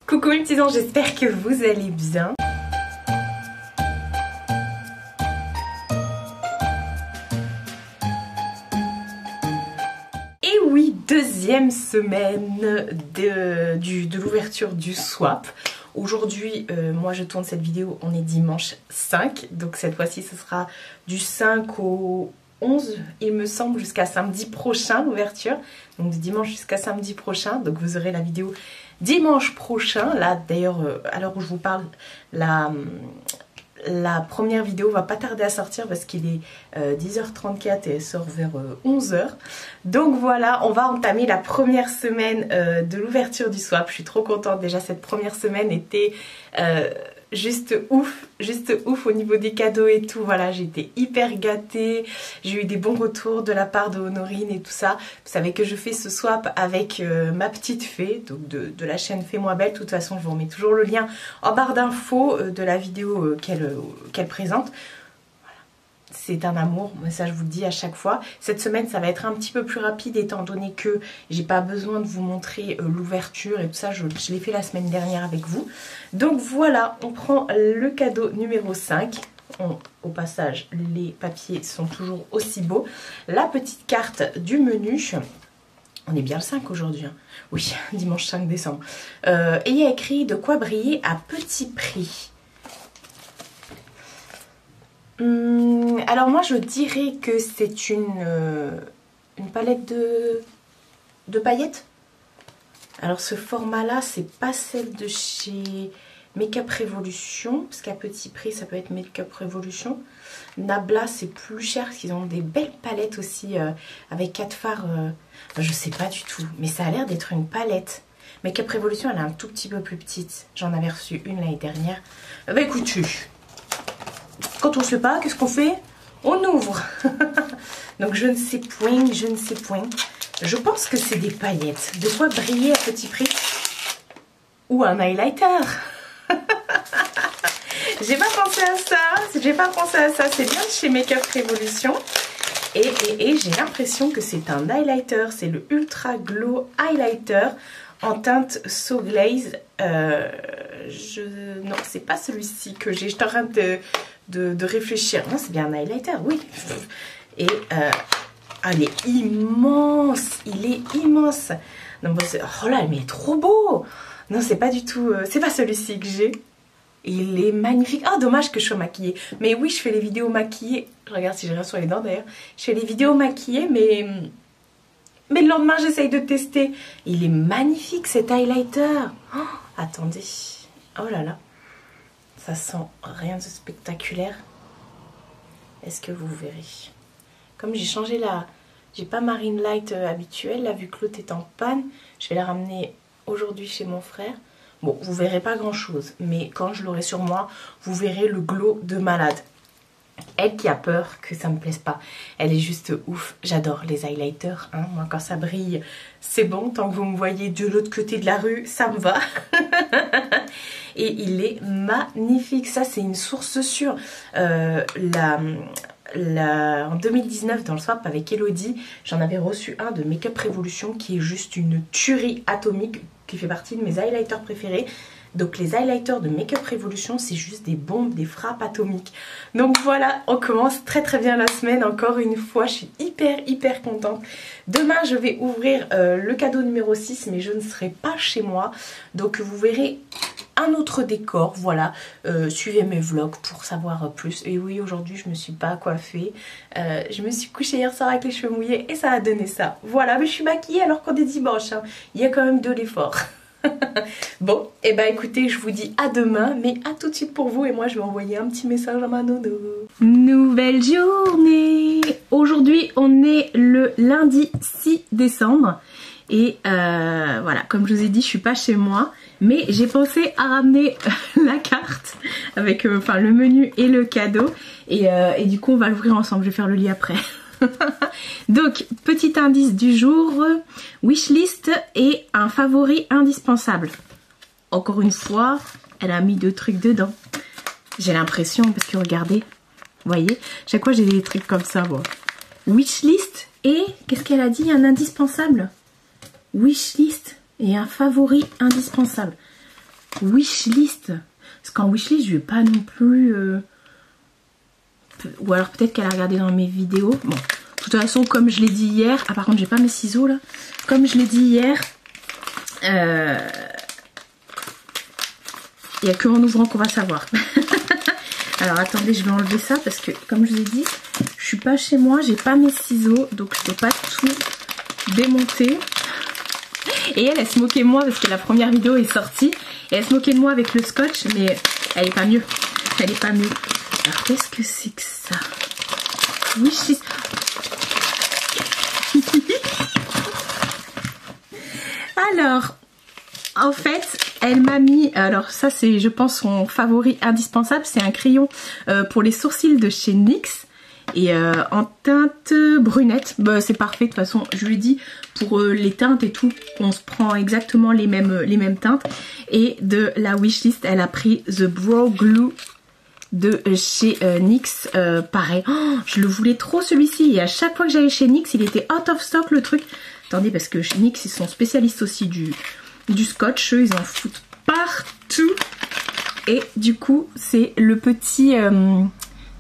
Coucou mes petits anges, j'espère que vous allez bien. Et oui, deuxième semaine de l'ouverture du swap. Aujourd'hui, moi je tourne cette vidéo, on est dimanche 5. Donc cette fois-ci ce sera du 5 au 11, il me semble, jusqu'à samedi prochain l'ouverture. Donc de dimanche jusqu'à samedi prochain. Donc vous aurez la vidéo dimanche prochain. Là d'ailleurs, à l'heure où je vous parle, la première vidéo va pas tarder à sortir parce qu'il est 10h34 et elle sort vers 11h. Donc voilà, on va entamer la première semaine de l'ouverture du swap. Je suis trop contente. Déjà cette première semaine était juste ouf au niveau des cadeaux et tout. Voilà, j'ai été hyper gâtée. J'ai eu des bons retours de la part de Honorine et tout ça. Vous savez que je fais ce swap avec ma petite fée, donc de la chaîne Fais-moi belle. De toute façon, je vous remets toujours le lien en barre d'infos de la vidéo qu'elle présente. C'est un amour, mais ça je vous le dis à chaque fois. Cette semaine ça va être un petit peu plus rapide étant donné que j'ai pas besoin de vous montrer l'ouverture et tout ça. Je l'ai fait la semaine dernière avec vous. Donc voilà, on prend le cadeau numéro 5. Au passage, les papiers sont toujours aussi beaux. La petite carte du menu. On est bien le 5 aujourd'hui, hein. Oui, dimanche 5 décembre. Et il y a écrit de quoi briller à petit prix. Alors moi je dirais que c'est une palette de paillettes. Alors ce format là c'est pas celle de chez Make-up Revolution, parce qu'à petit prix ça peut être Make-up Revolution. Nabla c'est plus cher parce qu'ils ont des belles palettes aussi avec 4 fards. Je sais pas du tout, mais ça a l'air d'être une palette. Make-up Revolution elle est un tout petit peu plus petite. J'en avais reçu une l'année dernière. Bah écoutez, quand on ne sait pas, qu'est-ce qu'on fait? On ouvre. Donc je ne sais point. Je pense que c'est des paillettes. De quoi briller à petit prix. Ou un highlighter. J'ai pas pensé à ça. C'est bien de chez Make-up Revolution. Et j'ai l'impression que c'est un highlighter. C'est le Ultra Glow Highlighter en teinte So Glaze. Non, c'est pas celui-ci que j'ai. J'étais en train de réfléchir. Non, c'est bien un highlighter, oui. Et il est immense. Non, oh là, mais il est trop beau. Non, c'est pas du tout. C'est pas celui-ci que j'ai. Il est magnifique. Ah, dommage que je sois maquillée. Mais oui, je fais les vidéos maquillées. Je regarde si j'ai rien sur les dents d'ailleurs. Je fais les vidéos maquillées, mais le lendemain, j'essaye de tester. Il est magnifique cet highlighter. Oh, attendez. Oh là là. Ça sent rien de spectaculaire. Est-ce que vous verrez? Comme j'ai changé j'ai pas Marine Light habituelle, là vu que l'autre est en panne, je vais la ramener aujourd'hui chez mon frère. Bon, vous verrez pas grand chose, mais quand je l'aurai sur moi, vous verrez le glow de malade. Elle qui a peur que ça me plaise pas, elle est juste ouf. J'adore les highlighters, hein. Moi quand ça brille, c'est bon. Tant que vous me voyez de l'autre côté de la rue, ça me va. Et il est magnifique. Ça c'est une source sûre. En 2019 dans le swap avec Elodie, j'en avais reçu un de Make-up Revolution qui est juste une tuerie atomique, qui fait partie de mes highlighters préférés. Donc les highlighters de Make-up Revolution, c'est juste des bombes, des frappes atomiques. Donc voilà, on commence très bien la semaine. Encore une fois, je suis hyper contente. Demain, je vais ouvrir le cadeau numéro 6, mais je ne serai pas chez moi. Donc vous verrez un autre décor, voilà. Suivez mes vlogs pour savoir plus. Et oui, aujourd'hui, je me suis pas coiffée. Je me suis couchée hier soir avec les cheveux mouillés et ça a donné ça. Voilà, mais je suis maquillée alors qu'on est dimanche, hein. Il y a quand même de l'effort. Bon, et bah écoutez, je vous dis à demain, mais à tout de suite pour vous. Et moi je vais envoyer un petit message à ma nono. Nouvelle journée. Aujourd'hui on est le lundi 6 décembre. Et voilà, comme je vous ai dit, je suis pas chez moi, mais j'ai pensé à ramener la carte avec le menu et le cadeau. Et du coup on va l'ouvrir ensemble, je vais faire le lit après. Donc, petit indice du jour, wishlist et un favori indispensable. Encore une fois, elle a mis 2 trucs dedans. J'ai l'impression, parce que regardez, vous voyez, chaque fois j'ai des trucs comme ça, moi. Wishlist et, qu'est-ce qu'elle a dit, un indispensable. Wishlist et un favori indispensable. wishlist. Parce qu'en wishlist, je vais pas non plus... Ou alors peut-être qu'elle a regardé dans mes vidéos. Bon, de toute façon, comme je l'ai dit hier... Ah, par contre, j'ai pas mes ciseaux, là. Comme je l'ai dit hier... Il n'y a que en ouvrant qu'on va savoir. Alors, attendez, je vais enlever ça parce que, comme je vous ai dit, je suis pas chez moi, j'ai pas mes ciseaux. Donc, je peux pas tout démonter. Et elle se moquait de moi parce que la première vidéo est sortie. Et elle se moquait de moi avec le scotch, mais elle est pas mieux. Elle est pas mieux. Alors, qu'est-ce que c'est que ça? Wishlist. Alors, en fait, elle m'a mis... Alors, ça, c'est, je pense, son favori indispensable. C'est un crayon pour les sourcils de chez NYX. Et en teinte brunette, bah, c'est parfait. De toute façon, je lui dis pour les teintes et tout, on se prend exactement les mêmes teintes. Et de la wishlist, elle a pris The Brow Glue de chez NYX. Pareil, oh, je le voulais trop celui-ci. Et à chaque fois que j'allais chez NYX, il était out of stock le truc. Attendez, parce que chez NYX, ils sont spécialistes aussi du scotch. Eux, ils en foutent partout. Et du coup, c'est le petit...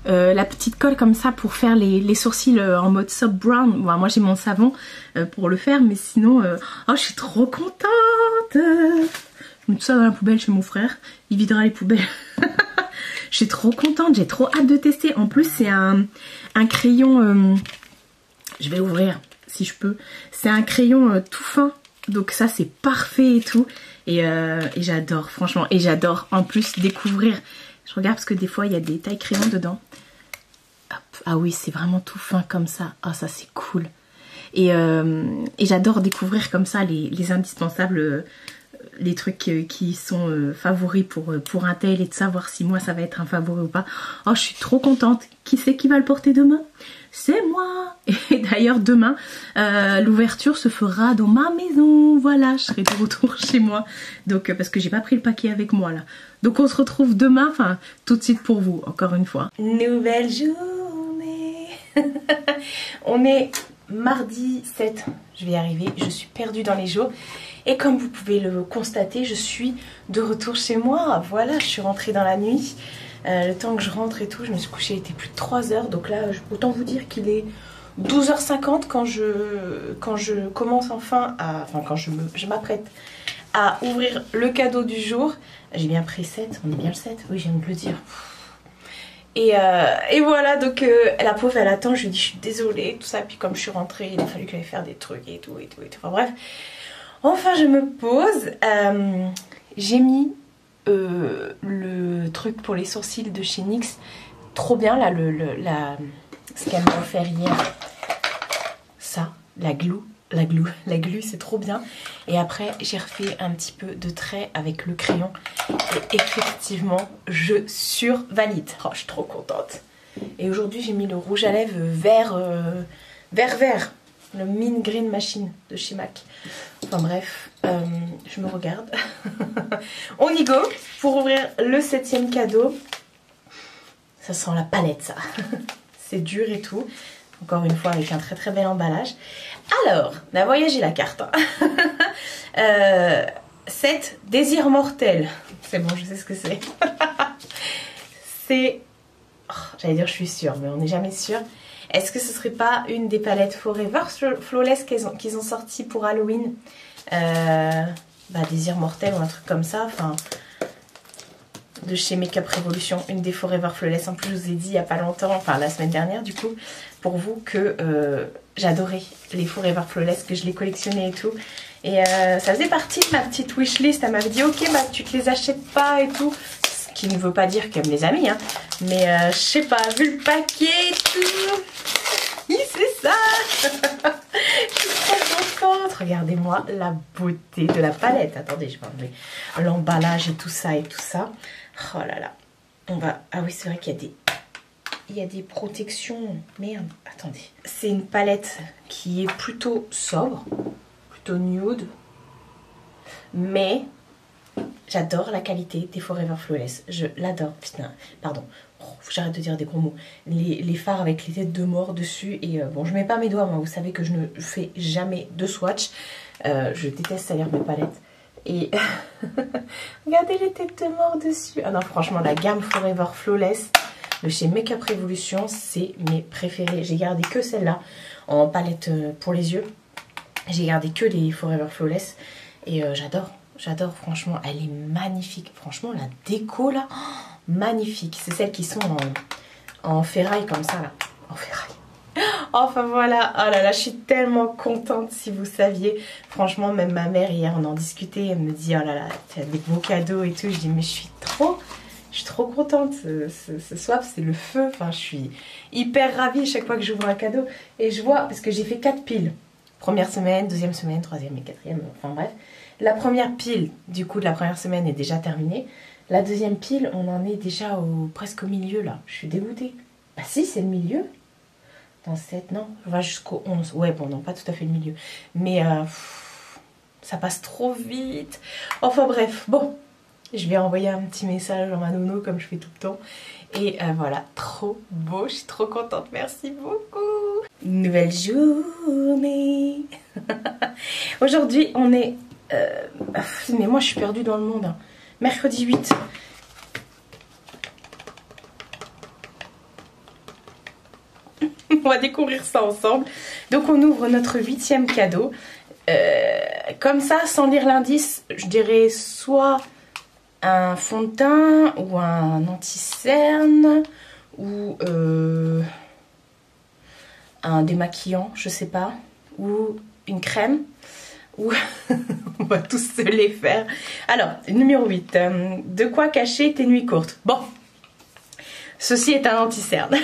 la petite colle comme ça pour faire les sourcils en mode soft brown. Bon, moi j'ai mon savon pour le faire, mais sinon oh, je suis trop contente. Je mets tout ça dans la poubelle chez mon frère, il videra les poubelles. Je suis trop contente, j'ai trop hâte de tester. En plus c'est un crayon, je vais ouvrir si je peux. C'est un crayon tout fin, donc ça c'est parfait et tout. Et j'adore franchement, et j'adore en plus découvrir. Je regarde parce que des fois il y a des tailles crayons dedans. Hop. Ah oui, c'est vraiment tout fin comme ça. Ah, ça c'est cool. Et j'adore découvrir comme ça les indispensables, les trucs qui sont favoris pour un tel, et de savoir si moi ça va être un favori ou pas. Oh, je suis trop contente. Qui c'est qui va le porter demain? C'est moi. Et d'ailleurs demain, l'ouverture se fera dans ma maison. Voilà, je serai de retour chez moi. Donc parce que j'ai pas pris le paquet avec moi là. Donc on se retrouve demain, enfin tout de suite pour vous, encore une fois. Nouvelle journée. On est mardi 7, je vais y arriver, je suis perdue dans les jours. Et comme vous pouvez le constater, je suis de retour chez moi. Voilà, je suis rentrée dans la nuit. Le temps que je rentre et tout, je me suis couchée, il était plus de 3 h. Donc là, autant vous dire qu'il est 12h50 quand je commence enfin à... Enfin, quand je m'apprête à ouvrir le cadeau du jour. J'ai bien pris 7, on est bien le 7, oui, j'aime le dire. Et voilà, donc la pauvre elle attend, je lui dis je suis désolée, tout ça. Puis comme je suis rentrée, il a fallu qu'elle faire des trucs et tout. Enfin bref, enfin je me pose. J'ai mis le truc pour les sourcils de chez NYX. Trop bien là, ce qu'elle m'a offert hier. Ça, la glue c'est trop bien. Et après j'ai refait un petit peu de trait avec le crayon et effectivement je survalide. Oh, je suis trop contente. Et aujourd'hui j'ai mis le rouge à lèvres vert, le Mean Green Machine de chez MAC. Enfin bref, je me regarde. On y go pour ouvrir le 7e cadeau. Ça sent la palette ça. C'est dur et tout. Encore une fois avec un très très bel emballage. Alors, on a voyagé la carte. 7 désirs mortels. C'est bon, je sais ce que c'est. C'est... Oh, j'allais dire je suis sûre, mais on n'est jamais sûr. Est-ce que ce serait pas une des palettes Forever Flawless qu'ils ont sorti pour Halloween, Désir mortel ou un truc comme ça, enfin... de chez Makeup Revolution, une des Forever Flawless. En plus je vous ai dit il n'y a pas longtemps, enfin la semaine dernière du coup, pour vous que j'adorais les Forever Flawless, que je les collectionnais et tout. Et ça faisait partie de ma petite wishlist. Elle m'avait dit ok bah tu te les achètes pas et tout. Ce qui ne veut pas dire qu'elle me les a mis hein. Mais je sais pas, vu le paquet et tout. C'est ça. Je suis trop contente. Regardez-moi la beauté de la palette. Attendez, je vais enlever l'emballage et tout ça. Oh là là. On va... Ah oui, c'est vrai qu'il y a des protections. Merde, attendez. C'est une palette qui est plutôt sobre, plutôt nude. Mais j'adore la qualité des Forever Flawless. Je l'adore. Putain, pardon. Faut que j'arrête de dire des gros mots. Les fards avec les têtes de mort dessus. Et bon, je mets pas mes doigts. Moi, vous savez que je ne fais jamais de swatch. Je déteste salir mes palettes. Et regardez les têtes de mort dessus. Ah non, franchement, la gamme Forever Flawless de chez Makeup Revolution, c'est mes préférés. J'ai gardé que celle-là en palette pour les yeux. J'ai gardé que les Forever Flawless. Et j'adore, j'adore, franchement. Elle est magnifique. Franchement, la déco là, oh, magnifique. C'est celles qui sont en ferraille comme ça là. En ferraille. Enfin voilà, oh là là, je suis tellement contente si vous saviez. Franchement, même ma mère hier, on en discutait, elle me dit, oh là là, tu as des beaux cadeaux et tout. Je dis, mais je suis trop contente. Ce swap, c'est le feu. Enfin, je suis hyper ravie chaque fois que j'ouvre un cadeau. Et je vois, parce que j'ai fait 4 piles. Première semaine, deuxième semaine, troisième et quatrième, enfin bref. La première pile, du coup, de la première semaine est déjà terminée. La deuxième pile, on en est déjà presque au milieu là. Je suis dégoûtée. Bah si, c'est le milieu. Dans 7, non, on va jusqu'au 11. Ouais, bon, non, pas tout à fait le milieu. Mais ça passe trop vite. Enfin bref, bon. Je vais envoyer un petit message à ma nounou comme je fais tout le temps. Et voilà, trop beau. Je suis trop contente. Merci beaucoup. Nouvelle journée. Aujourd'hui, on est... mais moi, je suis perdue dans le monde. Hein. Mercredi 8. On va découvrir ça ensemble. Donc on ouvre notre 8e cadeau. Comme ça, sans lire l'indice, je dirais soit un fond de teint ou un anti-cerne ou un démaquillant, je sais pas, ou une crème. Ou on va tous se les faire. Alors, numéro 8. De quoi cacher tes nuits courtes? Bon, ceci est un anti-cerne.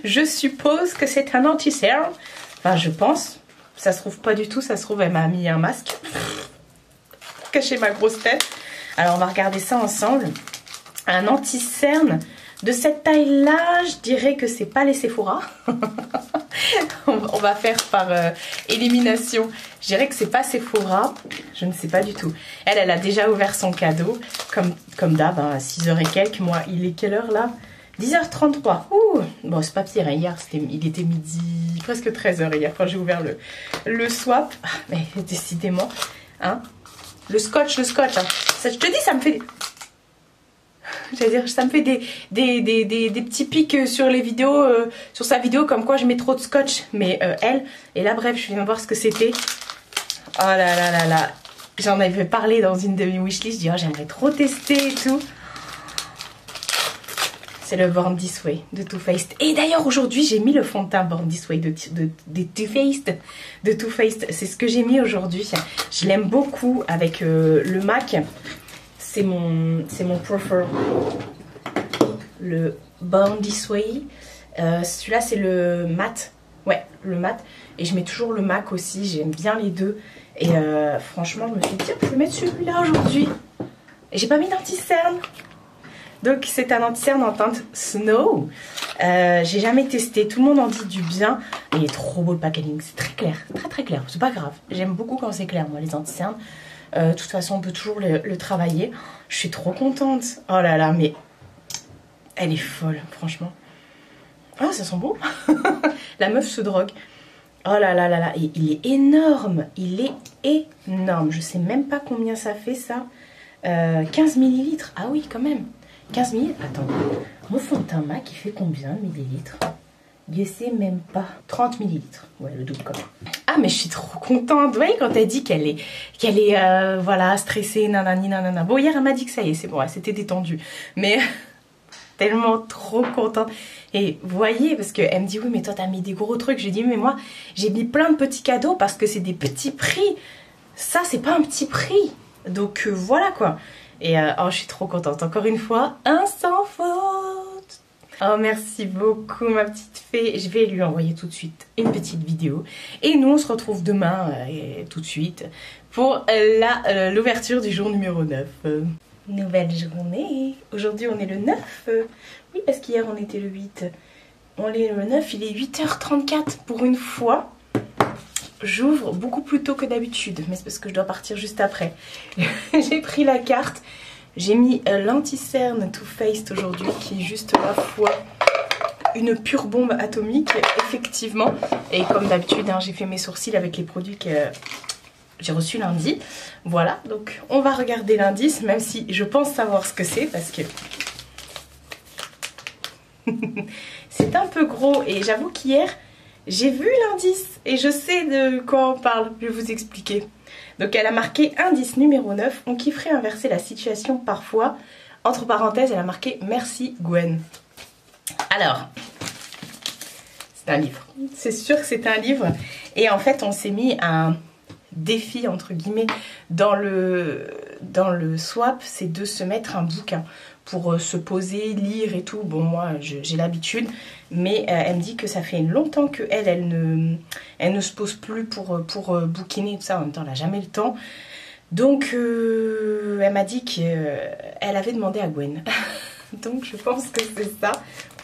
Je suppose que c'est un anti-cerne. Enfin, je pense. Ça se trouve pas du tout. Ça se trouve, elle m'a mis un masque. Cacher ma grosse tête. Alors, on va regarder ça ensemble. Un anti-cerne de cette taille-là, je dirais que c'est pas les Sephora. On va faire par élimination. Je dirais que c'est pas Sephora. Je ne sais pas du tout. Elle a déjà ouvert son cadeau. Comme d'hab, hein, à 6h et quelques. Moi, il est quelle heure là? 10h33. Ouh, bon, c'est pas pire. Hein. Hier, il était midi, presque 13h hier quand j'ai ouvert le swap. Ah, mais décidément, hein. Le scotch. Hein. Ça, je te dis, ça me fait... J'allais dire, ça me fait des petits pics sur les vidéos, sur sa vidéo, comme quoi je mets trop de scotch. Mais elle, et là, bref, je viens voir ce que c'était. Oh là là là là. J'en avais parlé dans une de mes wishlists. Je dis, oh, j'aimerais trop tester et tout. C'est le Born This Way de Too Faced. Et d'ailleurs, aujourd'hui, j'ai mis le fond de teint Born This Way de Too Faced. De Too Faced. C'est ce que j'ai mis aujourd'hui. Je l'aime beaucoup avec le MAC. C'est mon prefer. Le Born This Way. Celui-là, c'est le mat. Ouais, le mat. Et je mets toujours le MAC aussi. J'aime bien les deux. Et franchement, je me suis dit, tiens, je vais mettre celui-là aujourd'hui. Et j'ai pas mis d'anti-cerne. Donc c'est un anti-cerne en teinte Snow. J'ai jamais testé. Tout le monde en dit du bien. Et il est trop beau le packaging. C'est très clair. Très clair. C'est pas grave. J'aime beaucoup quand c'est clair, moi, les anti-cernes. De toute façon, on peut toujours le travailler. Je suis trop contente. Oh là là, mais elle est folle, franchement. Ah, ça sent bon. La meuf se drogue. Oh là là là là. Et il est énorme. Il est énorme. Je sais même pas combien ça fait, ça. 15 ml. Ah oui, quand même. 15 ml. Attends. Mon fond de teint MAC, il fait combien de millilitres? Je sais même pas. 30 ml. Ouais, le double quand même. Ah, mais je suis trop contente. Vous voyez, quand elle dit qu'elle est voilà, stressée, nanani, nanana. Bon, hier, elle m'a dit que ça y est, c'est bon, elle s'était détendue. Mais tellement trop contente. Et vous voyez, parce qu'elle me dit, oui, mais toi, t'as mis des gros trucs. Je lui dis, mais moi, j'ai mis plein de petits cadeaux parce que c'est des petits prix. Ça, c'est pas un petit prix. Donc, voilà, quoi. Et oh, je suis trop contente. Encore une fois, un sans faute. Oh, merci beaucoup, ma petite fée. Je vais lui envoyer tout de suite une petite vidéo. Et nous, on se retrouve demain, tout de suite, pour l'ouverture du jour numéro 9. Nouvelle journée. Aujourd'hui, on est le 9. Oui, parce qu'hier, on était le 8. On est le 9, il est 8h34 pour une fois. J'ouvre beaucoup plus tôt que d'habitude, mais c'est parce que je dois partir juste après. J'ai pris la carte, j'ai mis l'anti-cerne Too Faced aujourd'hui, qui est juste ma foi une pure bombe atomique, effectivement. Et comme d'habitude, hein, j'ai fait mes sourcils avec les produits que J'ai reçu lundi. Voilà, donc on va regarder l'indice, même si je pense savoir ce que c'est parce que c'est un peu gros. Et j'avoue qu'hier, j'ai vu l'indice et je sais de quoi on parle. Je vais vous expliquer. Donc elle a marqué indice numéro 9. On kifferait inverser la situation parfois. Entre parenthèses, elle a marqué merci Gwen. Alors, c'est un livre. C'est sûr que c'est un livre. Et en fait, on s'est mis un défi entre guillemets dans le swap, c'est de se mettre un bouquin pour se poser, lire et tout. Bon, moi j'ai l'habitude, mais elle me dit que ça fait longtemps que elle ne se pose plus pour bouquiner et tout ça. En même temps, elle n'a jamais le temps. Donc elle m'a dit qu'elle avait demandé à Gwen. Donc je pense que c'est ça.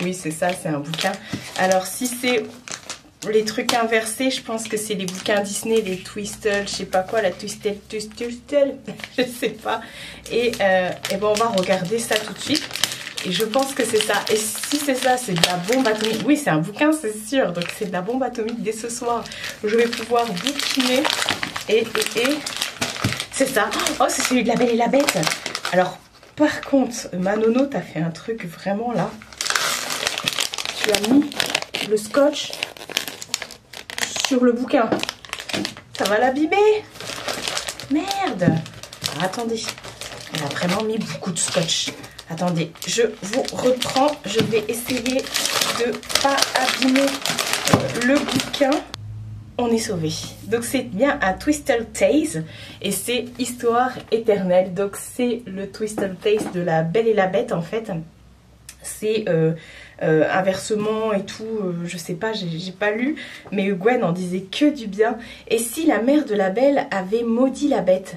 Oui, c'est ça, c'est un bouquin. Alors si c'est les trucs inversés, je pense que c'est les bouquins Disney, les Twistle, je sais pas quoi, la Twistle, je sais pas. Et ben on va regarder ça tout de suite. Et je pense que c'est ça. Et si c'est ça, c'est de la bombe atomique. Oui, c'est un bouquin, c'est sûr. Donc c'est de la bombe atomique. Dès ce soir, je vais pouvoir bouquiner. Et c'est ça. Oh, c'est celui de La Belle et la Bête. Alors, par contre, ma nono, t'as fait un truc vraiment là. Tu as mis le scotch sur le bouquin. Ça va l'abîmer. Merde. Alors, attendez. Elle a vraiment mis beaucoup de scotch. Attendez, je vous reprends. Je vais essayer de pas abîmer le bouquin. On est sauvé. Donc c'est bien un Twistle Tales et c'est Histoire éternelle. Donc c'est le Twistle Tales de La Belle et la Bête en fait. C'est inversement et tout, je sais pas, j'ai pas lu, mais Gwen en disait que du bien. Et si la mère de la Belle avait maudit la Bête?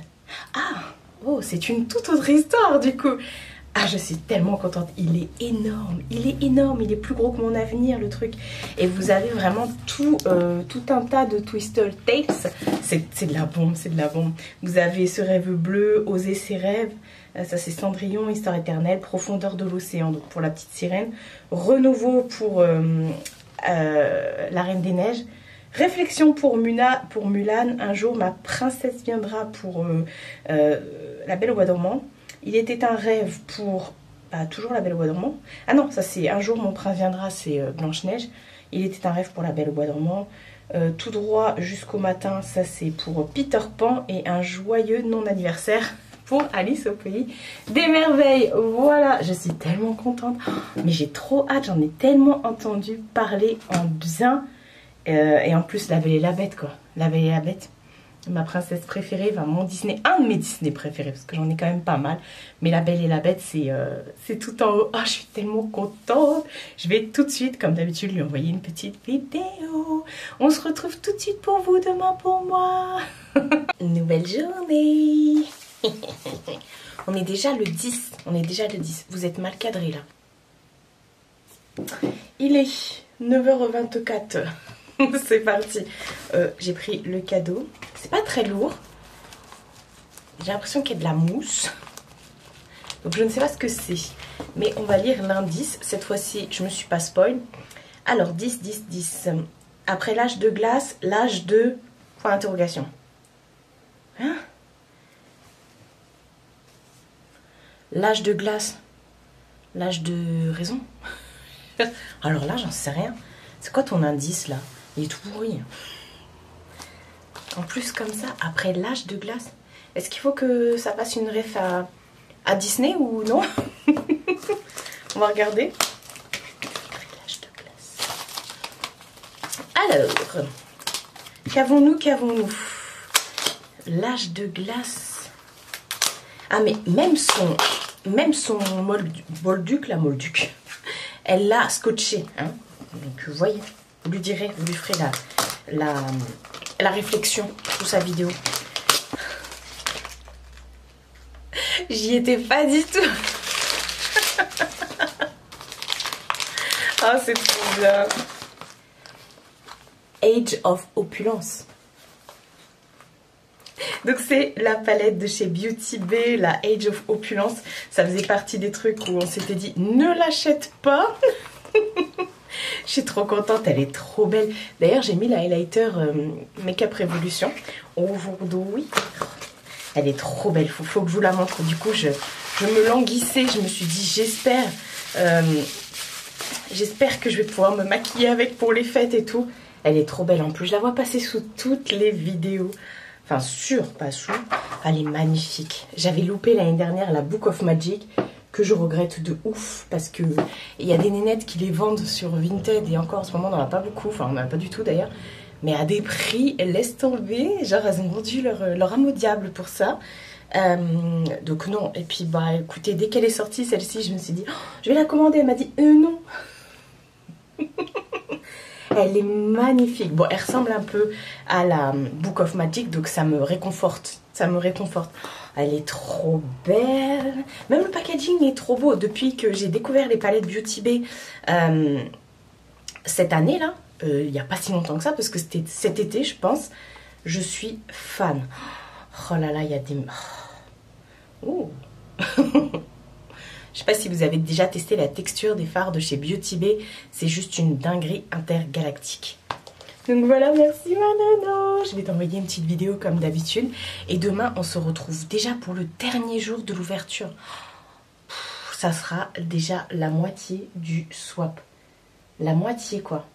Ah, oh, c'est une toute autre histoire du coup. Ah, je suis tellement contente. Il est énorme, il est énorme, il est plus gros que mon avenir le truc. Et vous avez vraiment tout un tas de Twistle Tales. C'est de la bombe, c'est de la bombe. Vous avez Ce rêve bleu, Oser ses rêves. Ça c'est Cendrillon, Histoire éternelle, Profondeur de l'océan, donc pour la petite sirène. Renouveau pour La Reine des Neiges. Réflexion pour Mulan, Un jour ma princesse viendra pour La Belle au bois dormant. Il était un rêve pour toujours La Belle au bois dormant. Ah non, ça c'est Un jour mon prince viendra, c'est Blanche-Neige. Il était un rêve pour La Belle au bois dormant. Tout droit jusqu'au matin, ça c'est pour Peter Pan. Et Un joyeux non-anniversaire pour Alice au pays des merveilles. Voilà, je suis tellement contente. Mais j'ai trop hâte, j'en ai tellement entendu parler en bien. Et en plus, La Belle et la Bête quoi. La Belle et la Bête. Ma princesse préférée, enfin mon Disney, un de mes Disney préférés, parce que j'en ai quand même pas mal. Mais La Belle et la Bête, c'est tout en haut. Oh, je suis tellement contente. Je vais tout de suite, comme d'habitude, lui envoyer une petite vidéo. On se retrouve tout de suite pour vous, demain pour moi. Nouvelle journée. On est déjà le 10. On est déjà le 10. Vous êtes mal cadré là. Il est 9h24. C'est parti. J'ai pris le cadeau. C'est pas très lourd. J'ai l'impression qu'il y a de la mousse. Donc je ne sais pas ce que c'est. Mais on va lire l'indice. Cette fois-ci, je me suis pas spoil. Alors 10, 10, 10. Après l'âge de glace, l'âge de... Point d'interrogation. Hein? L'âge de glace. L'âge de raison. Alors là, j'en sais rien. C'est quoi ton indice là? Il est tout pourri. En plus comme ça, après l'âge de glace. Est-ce qu'il faut que ça fasse une ref à Disney ou non? On va regarder. L'âge de glace. Alors, qu'avons-nous, L'âge de glace. Ah mais même son Molduc, la Molduc, elle l'a scotché. Hein. Donc vous voyez, vous lui direz, vous lui ferez la réflexion sous sa vidéo. J'y étais pas du tout. Ah, c'est trop bien. Age of Opulence. Donc c'est la palette de chez Beauty Bay, la Age of Opulence. Ça faisait partie des trucs où on s'était dit ne l'achète pas. Je suis trop contente, elle est trop belle. D'ailleurs, j'ai mis la highlighter Make-up Revolution aujourd'hui. Elle est trop belle, faut que je vous la montre. Du coup, je me languissais, je me suis dit, j'espère que je vais pouvoir me maquiller avec pour les fêtes et tout. Elle est trop belle. En plus, je la vois passer sous toutes les vidéos. Enfin, pas sous. Elle est magnifique. J'avais loupé l'année dernière la Book of Magic, que je regrette de ouf. Parce que il y a des nénettes qui les vendent sur Vinted. Et encore, en ce moment, on n'en a pas beaucoup. Enfin, on n'en a pas du tout d'ailleurs. Mais à des prix, elles laissent tomber. Genre, elles ont vendu leur âme au diable pour ça. Donc non. Et puis, bah, écoutez, dès qu'elle est sortie, celle-ci, je me suis dit, oh, je vais la commander. Elle m'a dit, non. Elle est magnifique. Bon, elle ressemble un peu à la Book of Magic, donc ça me réconforte. Ça me réconforte. Elle est trop belle. Même le packaging est trop beau. Depuis que j'ai découvert les palettes Beauty Bay cette année-là, il n'y a pas si longtemps que ça, parce que c'était cet été, je pense, je suis fan. Oh là là, il y a des... Oh. Je sais pas si vous avez déjà testé la texture des fards de chez Beauty Bay. C'est juste une dinguerie intergalactique. Donc voilà, merci Manano. Je vais t'envoyer une petite vidéo comme d'habitude. Et demain, on se retrouve déjà pour le dernier jour de l'ouverture. Ça sera déjà la moitié du swap. La moitié, quoi.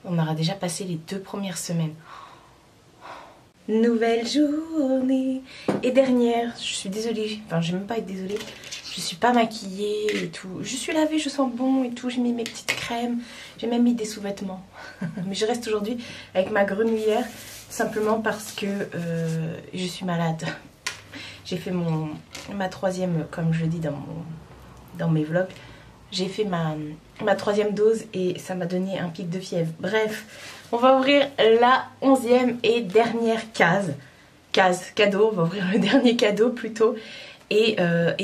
On aura déjà passé les 2 premières semaines. Nouvelle journée. Et dernière, je suis désolée. Enfin, je vais même pas être désolée. Je suis pas maquillée et tout. Je suis lavée, je sens bon et tout. J'ai mis mes petites crèmes. J'ai même mis des sous-vêtements. Mais je reste aujourd'hui avec ma grenouillère. Simplement parce que je suis malade. J'ai fait ma 3e, comme je le dis dans mes vlogs. J'ai fait ma 3e dose et ça m'a donné un pic de fièvre. Bref, on va ouvrir la 11e et dernière case. Cadeau, on va ouvrir le dernier cadeau plutôt. Et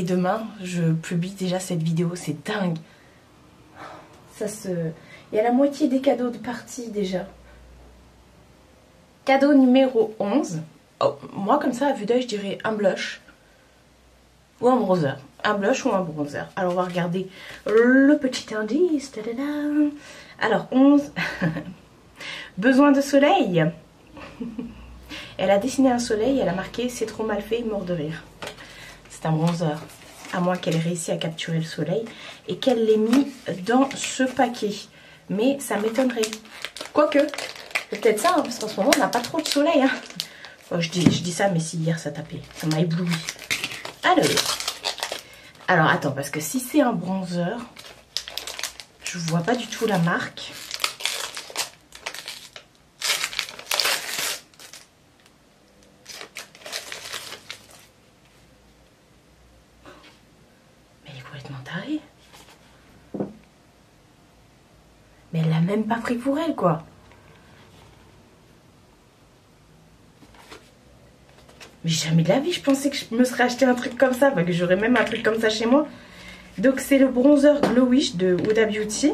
demain, je publie déjà cette vidéo, c'est dingue. Il y a la moitié des cadeaux de partie déjà. Cadeau numéro 11. Oh, moi, comme ça, à vue d'œil, je dirais un blush ou un bronzer. Un blush ou un bronzer. Alors, on va regarder le petit indice. Tadada. Alors, 11. Besoin de soleil. Elle a dessiné un soleil, elle a marqué « C'est trop mal fait, mort de rire ». C'est un bronzer. À moins qu'elle ait réussi à capturer le soleil et qu'elle l'ait mis dans ce paquet. Mais ça m'étonnerait. Quoique, c'est peut-être ça, hein, parce qu'en ce moment, on n'a pas trop de soleil. Hein. Oh, je dis ça, mais si hier ça tapait. Ça m'a ébloui. Alors, attends, parce que si c'est un bronzer, je vois pas du tout la marque. Mais elle est complètement tarée. Mais elle l'a même pas pris pour elle, quoi. Mais jamais de la vie, je pensais que je me serais acheté un truc comme ça, que j'aurais même un truc comme ça chez moi. Donc c'est le bronzer Glowish de Huda Beauty.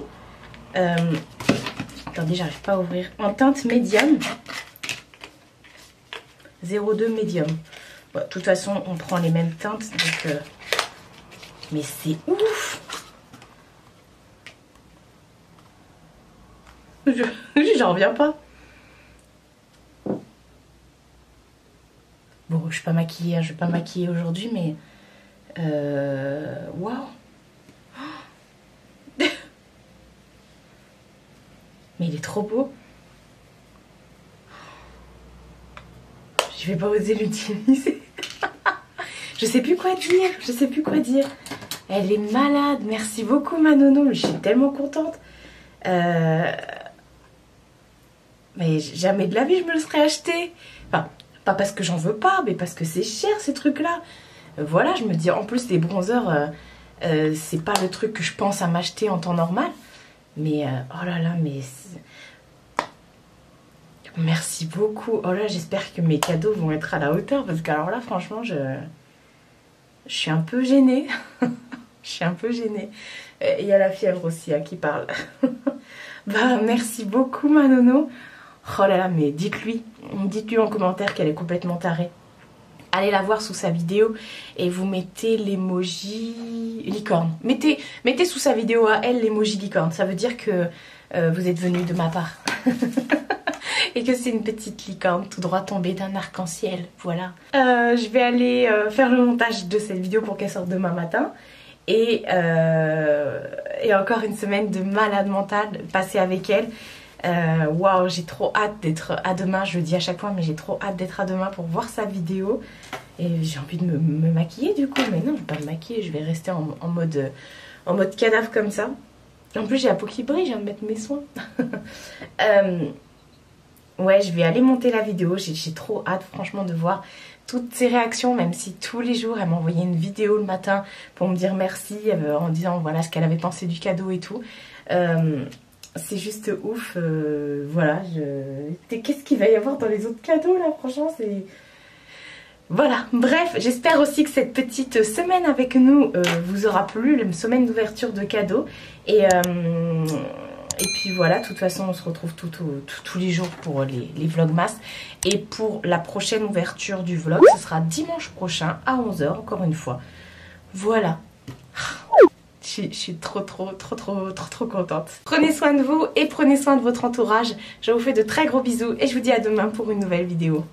Attendez, j'arrive pas à ouvrir. En teinte médium. 02 médium. Bon, de toute façon, on prend les mêmes teintes. Donc, mais c'est ouf. J'en reviens pas. Bon, je suis pas maquillée, hein, je vais pas maquiller aujourd'hui, mais... Waouh. Mais il est trop beau. Je vais pas oser l'utiliser. Je sais plus quoi dire, je sais plus quoi dire. Elle est malade, merci beaucoup ma nono, je suis tellement contente. Mais jamais de la vie je me le serais acheté. Enfin, pas parce que j'en veux pas, mais parce que c'est cher ces trucs-là. Voilà, je me dis, en plus les bronzers, c'est pas le truc que je pense à m'acheter en temps normal. Mais, oh là là, mais... Merci beaucoup. Oh là, j'espère que mes cadeaux vont être à la hauteur. Parce que alors là, franchement, je suis un peu gênée. Je suis un peu gênée. Il y a la fièvre aussi hein, qui parle. Bah, merci beaucoup, ma nono. Oh là là, mais dites-lui en commentaire qu'elle est complètement tarée. allez la voir sous sa vidéo et vous mettez l'emoji licorne. Mettez sous sa vidéo à elle l'emoji licorne. Ça veut dire que vous êtes venu de ma part. Et que c'est une petite licorne tout droit tombée d'un arc-en-ciel. Voilà. Je vais aller faire le montage de cette vidéo pour qu'elle sorte demain matin. Et encore une semaine de malade mentale passée avec elle. Waouh, j'ai trop hâte d'être à demain. Je le dis à chaque fois, mais j'ai trop hâte d'être à demain pour voir sa vidéo. Et j'ai envie de me maquiller du coup. Mais non, je vais pas me maquiller. Je vais rester en mode cadavre comme ça. En plus, j'ai la peau qui brille. Je viens de mettre mes soins. Ouais, je vais aller monter la vidéo. J'ai trop hâte, franchement, de voir toutes ses réactions. Même si tous les jours, elle m'envoyait une vidéo le matin pour me dire merci, en disant voilà ce qu'elle avait pensé du cadeau et tout. C'est juste ouf. Voilà. Qu'est-ce qu'il va y avoir dans les autres cadeaux là? Franchement, c'est... Voilà, bref, j'espère aussi que cette petite semaine avec nous vous aura plu, une semaine d'ouverture de cadeaux. Et puis voilà, de toute façon on se retrouve tous les jours pour les vlogmas. Et pour la prochaine ouverture du vlog, ce sera dimanche prochain à 11 h, encore une fois. Voilà. Je suis trop contente. Prenez soin de vous et prenez soin de votre entourage. Je vous fais de très gros bisous et je vous dis à demain pour une nouvelle vidéo.